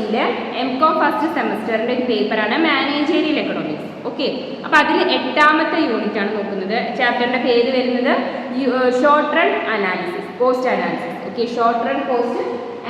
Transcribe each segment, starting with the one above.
യൂണിവേഴ്സിറ്റിയിലെ MCOM first സെമസ്റ്ററിൻ്റെ ഒരു പേപ്പറാണ് മാനേജീരിയൽ എക്കണോമിക്സ്. ഓക്കെ, അപ്പോൾ അതിൽ 8ാമത്തെ യൂണിറ്റ് ആണ് നോക്കുന്നത്. ചാപ്റ്ററിൻ്റെ പേര് വരുന്നത് short run analysis, cost analysis. Okay, short run cost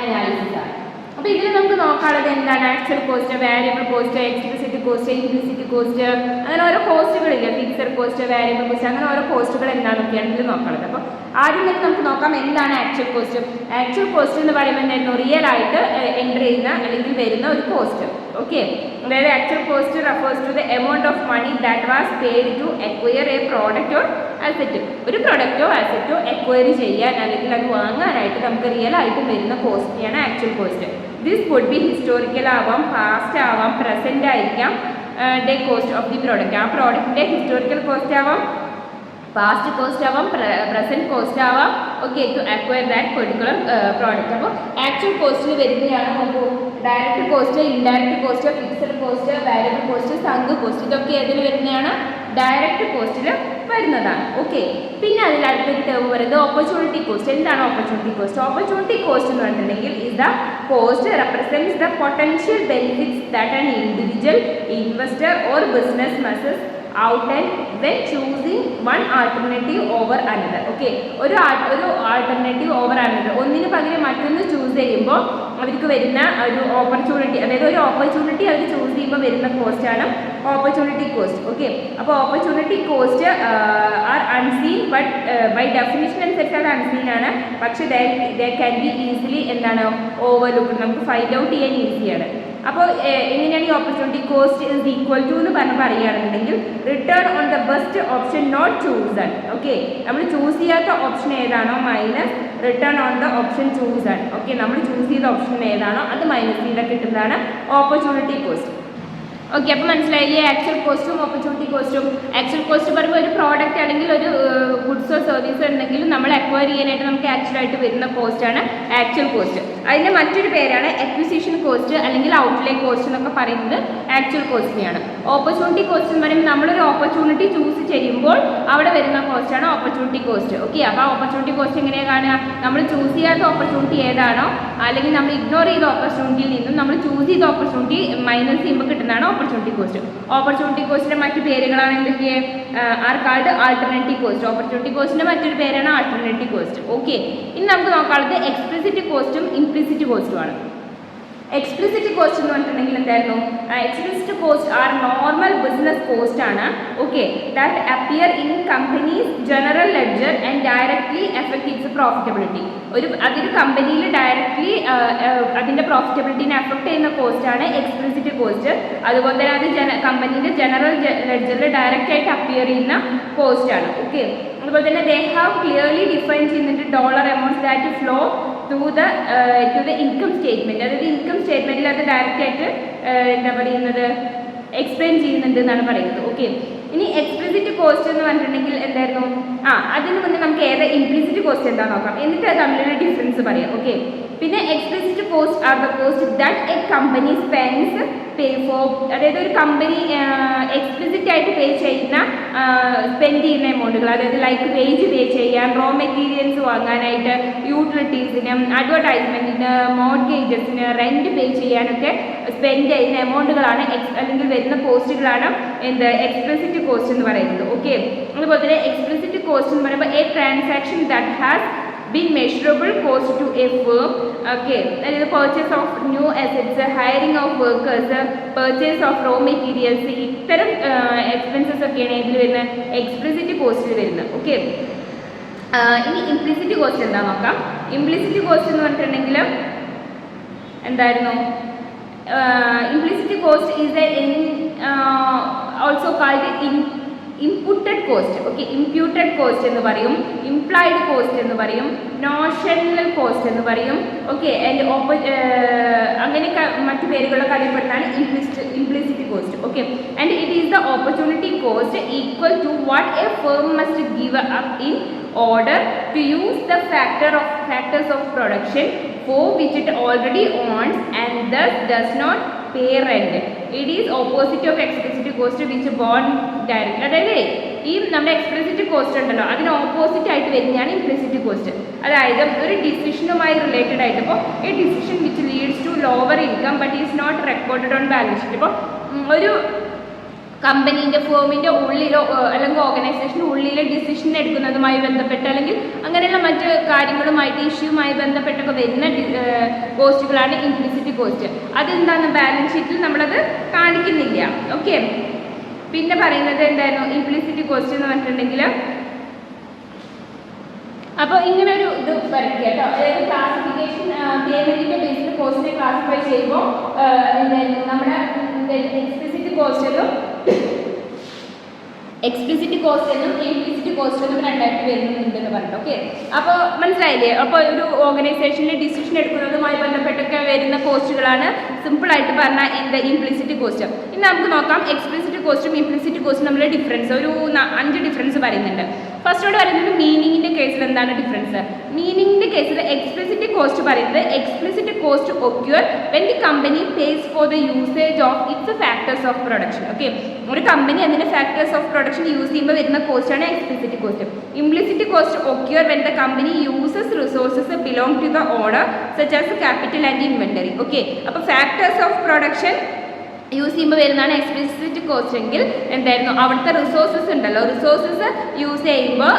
analysis ആണ്. അപ്പോൾ ഇതിൽ നമുക്ക് നോക്കാനുള്ളത് എന്താണ്? Actual cost, variable cost, explicit cost, implicit cost, അങ്ങനെ ഓരോ കോസ്റ്റുകളില്ല. ഫിക്സഡ് കോസ്റ്റ്, വാരിയബിൾ കോസ്റ്റ്, അങ്ങനെ ഓരോ കോസ്റ്റുകൾ എന്താണെന്നൊക്കെയാണ് ഇതിൽ നോക്കുന്നത്. അപ്പോൾ ആദ്യം തന്നെ നമുക്ക് നോക്കാം എന്താണ് ആക്ച്വൽ കോസ്റ്റ്. ആക്ച്വൽ കോസ്റ്റ് എന്ന് പറയുമ്പോൾ എന്തായിരുന്നു? റിയൽ ആയിട്ട് എൻ്റർ ചെയ്യുന്ന അല്ലെങ്കിൽ വരുന്ന ഒരു കോസ്റ്റ്. ഓക്കെ, അതായത് actual cost refers to the amount of money that was paid to acquire a product or asset. ഒരു പ്രൊഡക്റ്റോ അസെറ്റോ അക്വയർ ചെയ്യാൻ അല്ലെങ്കിൽ അത് വാങ്ങാനായിട്ട് നമുക്ക് റിയൽ ആയിട്ട് വരുന്ന കോസ്റ്റിനെയാണ് actual cost. This would be historical ആവാം, പാസ്റ്റ് ആവാം, പ്രസന്റ് ആയിരിക്കാം. The cost of the product, ആ പ്രോഡക്റ്റിൻ്റെ ഹിസ്റ്റോറിക്കൽ കോസ്റ്റ് ആവാം, പാസ്റ്റ് കോസ്റ്റ് ആവാം, പ്രസന്റ് കോസ്റ്റ് ആവാം. Okay, to acquire that particular product. അപ്പോൾ ആക്ച്വൽ കോസ്റ്റിൽ വരുന്നതാണ് നമുക്ക് direct cost, indirect cost, fixed cost, variable cost, sunk cost. ഇതൊക്കെ ഏതിൽ വരുന്നതാണ്? ഡയറക്റ്റ് കോസ്റ്റിൽ വരുന്നതാണ്. ഓക്കെ, പിന്നെ അതിൽ അടുത്തൊരു ടേം പറയുന്നത് ഓപ്പർച്യൂണിറ്റി കോസ്റ്റ്. എന്താണ് ഓപ്പർച്യൂണിറ്റി കോസ്റ്റ്? ഓപ്പർച്യൂണിറ്റി കോസ്റ്റ് എന്ന് പറഞ്ഞിട്ടുണ്ടെങ്കിൽ is the cost represents the potential benefits that an individual investor or business misses out and when choosing one alternative over another. Okay, ഒരു alternative over another, ഒന്നിന് പകരം മറ്റൊന്ന് choose ചെയ്യുമ്പോൾ അവർക്ക് വരുന്ന ഒരു ഓപ്പർച്യൂണിറ്റി, അതായത് ഒരു ഓപ്പർച്യൂണിറ്റി അവർ ചൂസ് ചെയ്യുമ്പോൾ വരുന്ന കോസ്റ്റാണ് ഓപ്പർച്യൂണിറ്റി കോസ്റ്റ്. ഓക്കെ, അപ്പോൾ opportunity cost are unseen, but by definition അനുസരിച്ച് അത് അൺസീൻ ആണ്. പക്ഷേ ദേ ക്യാൻ ബി ഈസിലി എന്താണ് ഓവർലുക്ക്, നമുക്ക് ഫൈൻഡ് ഔട്ട് ചെയ്യാൻ ഈസിയാണ്. അപ്പോൾ എങ്ങനെയാണ് ഈ opportunity cost is equal to എന്ന് പറയുകയാണെന്നുണ്ടെങ്കിൽ return on the best option not chosen. Okay, നമ്മൾ ചൂസ് ചെയ്യാത്ത ഓപ്ഷൻ ഏതാണോ minus return on the option chosen. Okay, നമ്മൾ ചൂസ് ചെയ്ത ഓപ്ഷൻ ഏതാണോ അത് മൈനസ് ചെയ്താൽ കിട്ടുന്നതാണ് ഓപ്പർച്യൂണിറ്റി കോസ്റ്റ്. ഓക്കെ, അപ്പോൾ മനസ്സിലായില്ലേ ആക്ച്വൽ കോസ്റ്റും ഓപ്പർച്യൂണിറ്റി കോസ്റ്റും. ആക്ച്വൽ കോസ്റ്റ് പറയുമ്പോൾ ഒരു പ്രോഡക്റ്റ് അല്ലെങ്കിൽ ഒരു ഗുഡ്സോ സർവീസോ ഉണ്ടെങ്കിലും നമ്മൾ അക്വയർ ചെയ്യാനായിട്ട് നമുക്ക് ആക്ച്വലായിട്ട് വരുന്ന കോസ്റ്റാണ് ആക്ച്വൽ കോസ്റ്റ്. അതിൻ്റെ മറ്റൊരു പേരാണ് അക്വിസിഷൻ കോസ്റ്റ് അല്ലെങ്കിൽ ഔട്ട്ലേ കോസ്റ്റ് എന്നൊക്കെ പറയുന്നത് ആക്ച്വൽ കോസ്റ്റിനെയാണ്. ഓപ്പർച്യൂണിറ്റി കോസ്റ്റ് എന്ന് പറയുമ്പോൾ നമ്മളൊരു ഓപ്പർച്യൂണിറ്റി ചൂസ് ചെയ്യുമ്പോൾ അവിടെ വരുന്ന കോസ്റ്റാണ് ഓപ്പർച്യൂണിറ്റി കോസ്റ്റ്. ഓക്കെ, അപ്പോൾ ആ ഓപ്പർച്യൂണിറ്റി കോസ്റ്റ് എങ്ങനെയാണ് കാണുക? നമ്മൾ ചൂസ് ചെയ്യാത്ത ഓപ്പർച്യൂണിറ്റി ഏതാണോ അല്ലെങ്കിൽ നമ്മൾ ഇഗ്നോർ ചെയ്ത ഓപ്പർച്യൂണിറ്റിയിൽ നിന്നും നമ്മൾ ചൂസ് ചെയ്ത ഓപ്പർച്യൂണിറ്റി മൈനസ് ചെയ്യുമ്പോൾ കിട്ടുന്നതാണ് ഓപ്പർച്യൂണിറ്റി കോസ്റ്റ്. ഓപ്പർച്യൂണിറ്റി കോസ്റ്റിൻ്റെ മറ്റു പേരുകളാണ് എന്തൊക്കെ? Are called alternative cost. Opportunity കോസ്റ്റിൻ്റെ മറ്റൊരു പേരാണ് ആൾട്ടർനേറ്റീവ് കോസ്റ്റ്. ഓക്കെ, ഇനി നമുക്ക് നോക്കാനുള്ളത് എക്സ്പ്ലിസിറ്റ് കോസ്റ്റും ഇംപ്ലിസിറ്റ് കോസ്റ്റുമാണ്. എക്സ്പ്ലിസിറ്റ് കോസ്റ്റ് എന്ന് പറഞ്ഞിട്ടുണ്ടെങ്കിൽ എന്തായിരുന്നു? Explicit cost are normal business cost ആണ്. Okay, that appear in company's general ledger and directly effect its profitability. അതൊരു കമ്പനിയിൽ ഡയറക്ട്ലി അതിൻ്റെ പ്രോഫിറ്റബിലിറ്റിനെ എഫക്ട് ചെയ്യുന്ന കോസ്റ്റാണ് എക്സ്പ്ലിസിറ്റ് കോസ്റ്റ്. അതുപോലെ തന്നെ അത് കമ്പനീൻ്റെ ജനറൽ ലെഡ്ജറിൽ ഡയറക്റ്റ് ആയിട്ട് അപ്പിയർ ചെയ്യുന്ന കോസ്റ്റാണ്. ഓക്കെ, അതുപോലെ തന്നെ ദേ ഹാവ് ക്ലിയർലി ഡിഫൈൻ ചെയ്യുന്നുണ്ട് dollar amounts that flow to the income statement. അതായത് ഇൻകം സ്റ്റേറ്റ്മെൻറ്റിൽ അത് ഡയറക്റ്റ് ആയിട്ട് എന്താ പറയുന്നത് എക്സ്പ്ലെയിൻ ചെയ്യുന്നുണ്ട് എന്നാണ് പറയുന്നത്. ഓക്കെ, ഇനി എക്സ്പ്ലിസിറ്റ് കോസ്റ്റ് എന്ന് പറഞ്ഞിട്ടുണ്ടെങ്കിൽ എന്തായിരുന്നു? അതിന് മുന്നേ നമുക്ക് ഏത് ഇംപ്ലിസിറ്റ് കോസ്റ്റ് എന്താ നോക്കാം, എന്നിട്ട് അത് തമ്മിലുള്ള ഡിഫറൻസ് പറയാം. ഓക്കെ, പിന്നെ explicit cost are the cost that A company spends pay for. അതായത് ഒരു കമ്പനി എക്സ്പ്ലിസിറ്റ് ആയിട്ട് പേ ചെയ്യുന്ന സ്പെൻഡ് ചെയ്യുന്ന എമൗണ്ടുകൾ, അതായത് ലൈക്ക് വേജ് പേ ചെയ്യാൻ, റോ മെറ്റീരിയൽസ് വാങ്ങാനായിട്ട്, യൂട്ടിലിറ്റീസിന്, അഡ്വർടൈസ്മെൻറ്റിന്, മോർഗേജസിന്, റെൻറ്റ് പേ ചെയ്യാനൊക്കെ സ്പെൻഡ് ചെയ്യുന്ന എമൗണ്ടുകളാണ് അല്ലെങ്കിൽ വരുന്ന കോസ്റ്റുകളാണ് എക്സ്പ്ലിസിറ്റ് കോസ്റ്റ് എന്ന് പറയുന്നത്. ഓക്കെ, അതുപോലെ തന്നെ എക്സ്പ്ലിസിറ്റ് കോസ്റ്റ് എന്ന് പറയുമ്പോൾ A transaction that has been measurable cost to a firm. Okay, that is the purchase of new assets, hiring of workers, purchase of raw materials. ഇത്തരം എക്സ്പെൻസസ് ഒക്കെയാണ് ഇതിൽ വരുന്ന എക്സ്പ്ലിസിറ്റ് കോസ്റ്റിൽ വരുന്നത്. ഓക്കെ, ഇനി ഇംപ്ലിസിറ്റ് കോസ്റ്റ് എന്താ നോക്കാം. ഇംപ്ലിസിറ്റ് കോസ്റ്റ് എന്ന് പറഞ്ഞിട്ടുണ്ടെങ്കിൽ എന്തായിരുന്നു? Implicit cost is also called imputed cost. Okay, imputed cost എന്ന് പറയും, ഇംപ്ലൈഡ് കോസ്റ്റ് എന്ന് പറയും, നോഷണൽ കോസ്റ്റ് എന്ന് പറയും. ഓക്കെ, ആൻഡ് അങ്ങനെ മറ്റു പേരുകളൊക്കെ അറിയപ്പെടുന്നതാണ് implicit cost. Okay, and it is the opportunity cost equal to what a firm must give up in order to use the factors of production for which it already owns and thus does not pay rent. It is opposite of explicit cost which born direct. അതായത് ഈ നമ്മുടെ explicit cost ഉണ്ടല്ലോ അതിന് opposite ആയിട്ട് വരുന്നതാണ് implicit cost. അതായത് ഒരു ഡിസിഷനുമായി related ആയിട്ട് ഇപ്പോൾ a decision which leads to lower income but is not recorded on balance sheet. ഇപ്പോൾ ഒരു കമ്പനീൻ്റെ ഫേമിൻ്റെ ഉള്ളിലോ അല്ലെങ്കിൽ ഓർഗനൈസേഷൻ്റെ ഉള്ളിലെ ഡിസിഷൻ എടുക്കുന്നതുമായി ബന്ധപ്പെട്ട് അല്ലെങ്കിൽ അങ്ങനെയുള്ള മറ്റ് കാര്യങ്ങളുമായിട്ട് ഇഷ്യൂമായി ബന്ധപ്പെട്ടൊക്കെ വരുന്ന കോസ്റ്റുകളാണ് ഇംപ്ലിസിറ്റ് കോസ്റ്റ്. അതെന്താണ് ബാലൻസ് ഷീറ്റിൽ നമ്മളത് കാണിക്കുന്നില്ല. ഓക്കെ, പിന്നെ പറയുന്നത് എന്തായിരുന്നു ഇംപ്ലിസിറ്റ് കോസ്റ്റ് എന്ന് പറഞ്ഞിട്ടുണ്ടെങ്കിൽ അപ്പോൾ ഇങ്ങനെ ഒരു ഇത് വരയ്ക്കുക കേട്ടോ. അതായത് ക്ലാസിഫിക്കേഷൻ പേയ്മെൻറ്റിൻ്റെ ബേസിൽ കോസ്റ്റിനെ ക്ലാസിഫൈ ചെയ്യുമ്പോൾ എന്തായിരുന്നു നമ്മുടെ എക്സ്പ്ലിസിറ്റ് കോസ്റ്റ് എന്നും ഇംപ്ലിസിറ്റ് കോസ്റ്റ് എന്നും രണ്ടായിട്ട് വരുന്നുണ്ടെന്ന് പറഞ്ഞു. ഓക്കെ, അപ്പോൾ മനസ്സിലായില്ലേ? അപ്പോൾ ഒരു ഓർഗനൈസേഷനിൽ ഡിസിഷൻ എടുക്കുന്നതുമായി ബന്ധപ്പെട്ടൊക്കെ വരുന്ന കോസ്റ്റുകളാണ് സിമ്പിളായിട്ട് പറഞ്ഞാൽ എന്താ ഇംപ്ലിസിറ്റ് കോസ്റ്റ്. ഇനി നമുക്ക് നോക്കാം എക്സ്പ്ലിസിറ്റ് കോസ്റ്റും ഇംപ്ലിസിറ്റ് കോസ്റ്റും തമ്മിലുള്ള ഡിഫറൻസ്. ഒരു 5 ഡിഫറൻസ് പറയുന്നുണ്ട്. ഫസ്റ്റോട് പറയുന്നത് മീനിങ്ങിൻ്റെ കേസിൽ എന്താണ് ഡിഫറൻസ്. മീനിങ്ങിൻ്റെ കേസിൽ എക്സ്പ്ലിസിറ്റ് കോസ്റ്റ് പറയുന്നത് explicit cost occur when the company pays for the usage of its factors of production. Okay, ഒരു കമ്പനി അതിൻ്റെ ഫാക്ടേഴ്സ് ഓഫ് പ്രൊഡക്ഷൻ യൂസ് ചെയ്യുമ്പോൾ വരുന്ന കോസ്റ്റാണ് explicit cost. Implicit cost occur when the company uses resources belong to the order such as capital and inventory. Okay, അപ്പോൾ factors of production use ചെയ്യുമ്പോൾ വരുന്നതാണ് explicit cost എങ്കിൽ എന്തായിരുന്നു അവിടുത്തെ റിസോഴ്സസ് ഉണ്ടല്ലോ, റിസോഴ്സസ് യൂസ് ചെയ്യുമ്പോൾ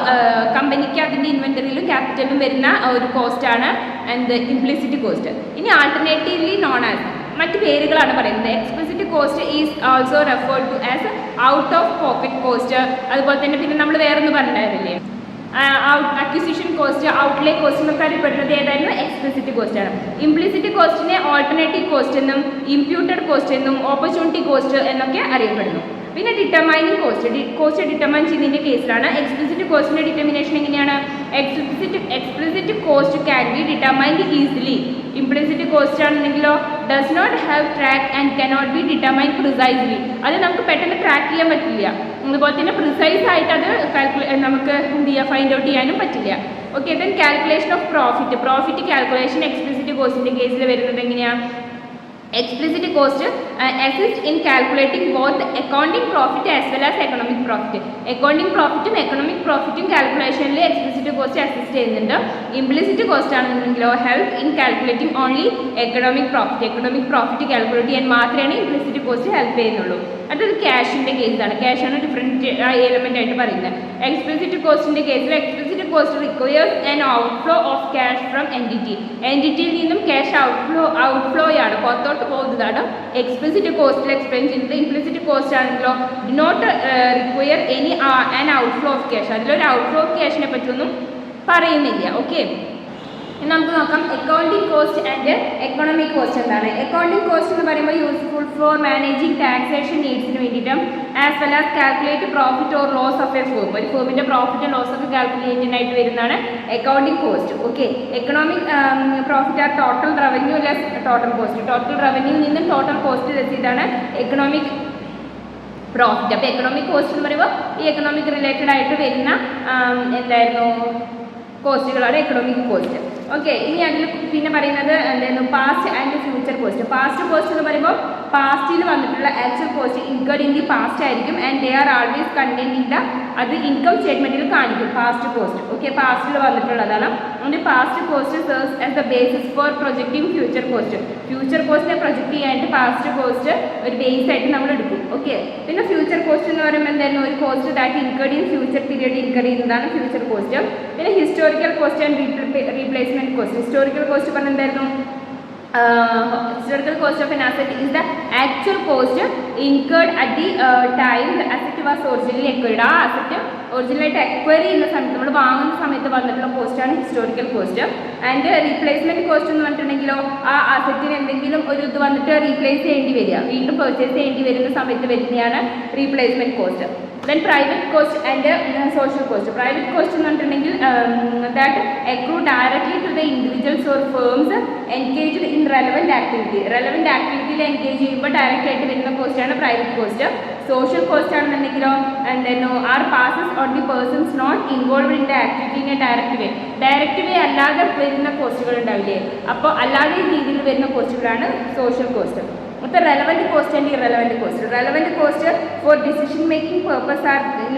കമ്പനിക്ക് അതിൻ്റെ ഇൻവെന്ററിയിലും ക്യാപിറ്റലും വരുന്ന ഒരു കോസ്റ്റാണ് എന്ത് ഇംപ്ലിസിറ്റ് കോസ്റ്റ്. ഇനി ആൾട്ടർനേറ്റീവ്ലി നോൺ ആസ് മറ്റ് പേരുകളാണ് പറയുന്നത്. Explicit cost is also referred to as out of pocket cost. അതുപോലെ തന്നെ പിന്നെ നമ്മൾ വേറൊന്ന് പറഞ്ഞില്ലേ അക്വിസിഷൻ കോസ്റ്റ്, ഔട്ട്ലേ കോസ്റ്റ് എന്നൊക്കെ അറിയപ്പെടുന്നത് ഏതായിരുന്നു എക്സ്പ്ലിസിറ്റ് കോസ്റ്റ് ആണ്. ഇംപ്ലിസിറ്റ് കോസ്റ്റിനെ ഓൾട്ടർനേറ്റീവ് കോസ്റ്റ് എന്നും ഇംപ്യൂട്ടഡ് കോസ്റ്റ് എന്നും ഓപ്പർച്യൂണിറ്റി കോസ്റ്റ് എന്നൊക്കെ അറിയപ്പെടുന്നു. പിന്നെ ഡിറ്റർമൈനിങ് കോസ്റ്റ് ഡിറ്റർമൈൻ ചെയ്യുന്നതിൻ്റെ കേസിലാണ്. എക്സ്പ്ലിസിറ്റ് കോസ്റ്റിൻ്റെ ഡിറ്റർമിനേഷൻ എങ്ങനെയാണ്? Explicit cost can be determined easily. Implicit cost ആണെന്നെങ്കിലോ does not have track and cannot be determined precisely. അത് നമുക്ക് പെട്ടെന്ന് ട്രാക്ക് ചെയ്യാൻ പറ്റില്ല. അതുപോലെ തന്നെ പ്രിസൈസ് ആയിട്ട് അത് നമുക്ക് എന്ത് ചെയ്യുക ഫൈൻഡ് ഔട്ട് ചെയ്യാനും പറ്റില്ല. Okay, then calculation of profit calculation explicit കോസ്റ്റിൻ്റെ കേസിൽ വരുന്നത് എങ്ങനെയാണ്? Explicit cost assist in calculating both accounting profit as well as economic profit. Accounting profit and economic profit calculation explicit cost assist ചെയ്യുന്നുണ്ട്. Implicit cost ആണെന്നുണ്ടെങ്കിലോ help in calculating only economic profit. Economic profit calculate ചെയ്യാൻ മാത്രമേ implicit cost help ചെയ്യുന്നുള്ളൂ. അടുത്തത് ക്യാഷിൻ്റെ കേസാണ്. ക്യാഷാണ് different element ആയിട്ട് പറയുന്നത്. Explicit കോസ്റ്റിൻ്റെ കേസിൽ explicit cost requires an outflow of cash from entity. എൻറ്റിറ്റിയിൽ നിന്നും ക്യാഷ് ഔട്ട്ഫ്ലോയാണ് പുറത്തോട്ട് പോകുന്നതാണ് എക്സ്പ്ലിസിറ്റ് കോസ്റ്റിൽ എക്സ്പ്ലെയിൻ ചെയ്യുന്നത്. ഇംപ്ലിസിറ്റ് കോസ്റ്റ് ആണെങ്കിലോ do not require any an outflow of cash. അതിലൊരു ഔട്ട്ഫ്ലോ ഓഫ് ക്യാഷിനെ പറ്റിയൊന്നും പറയുന്നില്ല. ഓക്കെ, നമുക്ക് നോക്കാം accounting cost and economic cost എന്താണ്. അക്കൗണ്ടിങ് കോസ്റ്റ് എന്ന് പറയുമ്പോൾ യൂസ്ഫുൾ ഫോർ മാനേജിങ് ടാക്സേഷൻ നീഡ്സിന് വേണ്ടിയിട്ടും as well as calculate profit or loss of a firm. ഒരു ഫേമിൻ്റെ പ്രോഫിറ്റ് ലോസ് ഒക്കെ കാൽക്കുലേറ്റ് ആയിട്ട് വരുന്നതാണ് accounting cost. Okay, economic profit are total revenue less total cost. Total revenue നിന്നും total cost less ചെയ്താണ് economic profit. അപ്പോൾ economic cost എന്ന് പറയുമ്പോൾ ഈ എക്കണോമിക് റിലേറ്റഡ് ആയിട്ട് വരുന്ന എന്തായിരുന്നു കോസ്റ്റുകളാണ് എക്കണോമിക് കോസ്റ്റ്. ഓക്കെ, ഇനി അതിൽ പിന്നെ പറയുന്നത് എന്തായിരുന്നു past and future cost. Past cost എന്ന് പറയുമ്പോൾ പാസ്റ്റിൽ വന്നിട്ടുള്ള actual cost incurred in the past ആയിരിക്കും and they are always contained in the അത് ഇൻകം സ്റ്റേറ്റ്മെൻറ്റിൽ കാണിക്കും പാസ്റ്റ് കോസ്റ്റ്. ഓക്കെ, പാസ്റ്റിൽ വന്നിട്ടുള്ളതാണ്. അതിൻ്റെ past cost serves as the basis for projecting future cost. Future കോസ്റ്റിനെ പ്രൊജക്റ്റ് ചെയ്യാനായിട്ട് പാസ്റ്റ് കോസ്റ്റ് ഒരു ബേസ് ആയിട്ട് നമ്മൾ എടുക്കും. ഓക്കെ, പിന്നെ ഫ്യൂച്ചർ കോസ്റ്റ് എന്ന് പറയുമ്പോൾ എന്തായിരുന്നു ഒരു cost that incurred in future period incur ചെയ്യുന്നതാണ് ഫ്യൂച്ചർ കോസ്റ്റ്. പിന്നെ historical cost and replacement cost. Historical cost പറഞ്ഞാൽ എന്തായിരുന്നു historical cost of an asset is the actual cost incurred at the time the asset was originally acquired. ആ asset ഒറിജിനലായിട്ട് acquire ചെയ്യുന്ന സമയത്ത് നമ്മൾ വാങ്ങുന്ന സമയത്ത് വന്നിട്ടുള്ള കോസ്റ്റാണ് historical cost. And replacement cost എന്ന് പറഞ്ഞിട്ടുണ്ടെങ്കിലോ ആ അസറ്റിന് എന്തെങ്കിലും ഒരു ഇത് വന്നിട്ട് റീപ്ലേസ് ചെയ്യേണ്ടി വരിക, വീണ്ടും പർച്ചേസ് ചെയ്യേണ്ടി വരുന്ന സമയത്ത് വരുന്നതാണ് replacement cost. Then private cost and social cost. Private cost എന്ന് പറഞ്ഞിട്ടുണ്ടെങ്കിൽ that accrue directly to the individuals or firms engaged in relevant activity. Relevant ആക്ടിവിറ്റിയിൽ എൻഗേജ് ചെയ്യുമ്പോൾ ഡയറക്റ്റ് ആയിട്ട് വരുന്ന കോസ്റ്റാണ് പ്രൈവറ്റ് കോസ്റ്റ്. സോഷ്യൽ കോസ്റ്റ് ആണെന്നുണ്ടെങ്കിലോ എന്തായിരുന്നു are passes on the persons not involve in the activity in a direct way. Direct way അല്ലാതെ വരുന്ന കോസ്റ്റുകൾ ഉണ്ടാവില്ലേ, അപ്പോൾ അല്ലാതെ രീതിയിൽ വരുന്ന കോസ്റ്റുകളാണ് സോഷ്യൽ കോസ്റ്റ്. അപ്പോൾ relevant cost and irrelevant cost. Relevant cost for decision making purpose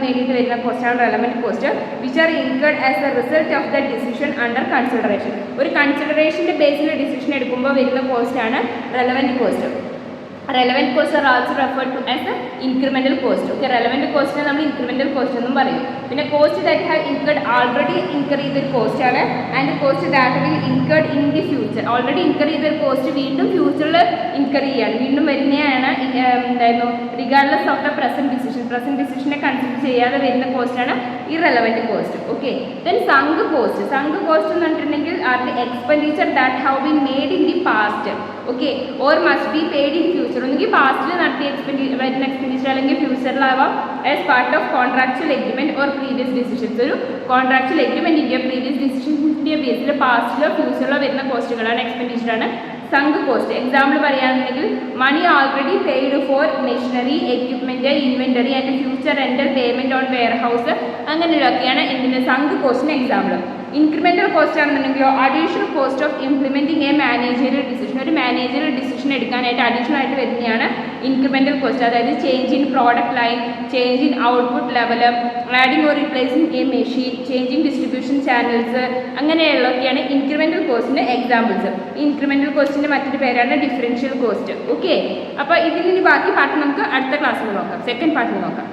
വേണ്ടിയിട്ട് വരുന്ന കോസ്റ്റാണ് relevant cost, which are incurred as a result of the decision under consideration. ഒരു കൺസിഡറേഷൻ്റെ ബേസിൽ ഡിസിഷൻ എടുക്കുമ്പോൾ വരുന്ന കോസ്റ്റാണ് relevant cost. Relevant cost are also referred to as incremental cost. Okay, relevant കോസ്റ്റിനെ നമ്മൾ ഇൻക്രിമെൻ്റൽ കോസ്റ്റ് എന്നും പറയും. പിന്നെ cost that have incurred already incur ചെയ്തൊരു കോസ്റ്റാണ് and cost that will incurred in the future. Already incur ചെയ്തൊരു cost വീണ്ടും ഫ്യൂച്ചറിൽ ഇൻകർ ചെയ്യാണ്, വീണ്ടും വരുന്നതാണ് എന്തായിരുന്നു regardless of the present decision. Present ഡിസിഷനെ കൺസിഡർ ചെയ്യാതെ വരുന്ന കോസ്റ്റാണ് irrelevant cost. Okay, then sunk cost. Sunk cost എന്ന് പറഞ്ഞിട്ടുണ്ടെങ്കിൽ are the expenditure that have been made in the past. Okay, or must be paid in future. ഒന്നുകിൽ പാസ്റ്റിൽ നടത്തിയ വരുന്ന എക്സ്പെൻഡിച്ചർ അല്ലെങ്കിൽ ഫ്യൂച്ചറിലാവാം as part of contractual agreement or previous decisions. ഒരു contractual എഗ്രിമെൻറ്റിൻ്റെ പ്രീവിയസ് ഡിസിഷൻസിൻ്റെ ബേസിൽ പാസ്റ്റിലോ ഫ്യൂച്ചറിലോ വരുന്ന കോസ്റ്റുകളാണ് എക്സ്പെൻഡിച്ചറാണ് സങ്ക് കോസ്റ്റ്. എക്സാമ്പിൾ പറയുകയാണെങ്കിൽ money already paid for machinery, equipment, inventory and future rental payment on warehouse, അങ്ങനെയൊക്കെയാണ് എന്തിന് സങ്ക് കോസ്റ്റിന് എക്സാമ്പിൾ. ഇൻക്രിമെൻ്റൽ കോസ്റ്റ് ആണെന്നുണ്ടെങ്കിലോ additional cost of implementing a managerial decision. ഒരു മാനേജറിയൽ ഡിസിഷൻ എടുക്കാനായിട്ട് അഡീഷണൽ ആയിട്ട് വരുന്നതാണ് incremental cost. അതായത് change in product line, change in output level, adding or replacing a machine, change in distribution channels, അങ്ങനെയുള്ളതൊക്കെയാണ് incremental കോസ്റ്റിൻ്റെ examples. Incremental കോസ്റ്റിൻ്റെ മറ്റൊരു പേരാണ് differential cost. Okay, അപ്പോൾ ഇതിന് ബാക്കി പാർട്ട് നമുക്ക് അടുത്ത ക്ലാസ്സിൽ നോക്കാം, സെക്കൻഡ് പാർട്ടിൽ നോക്കാം.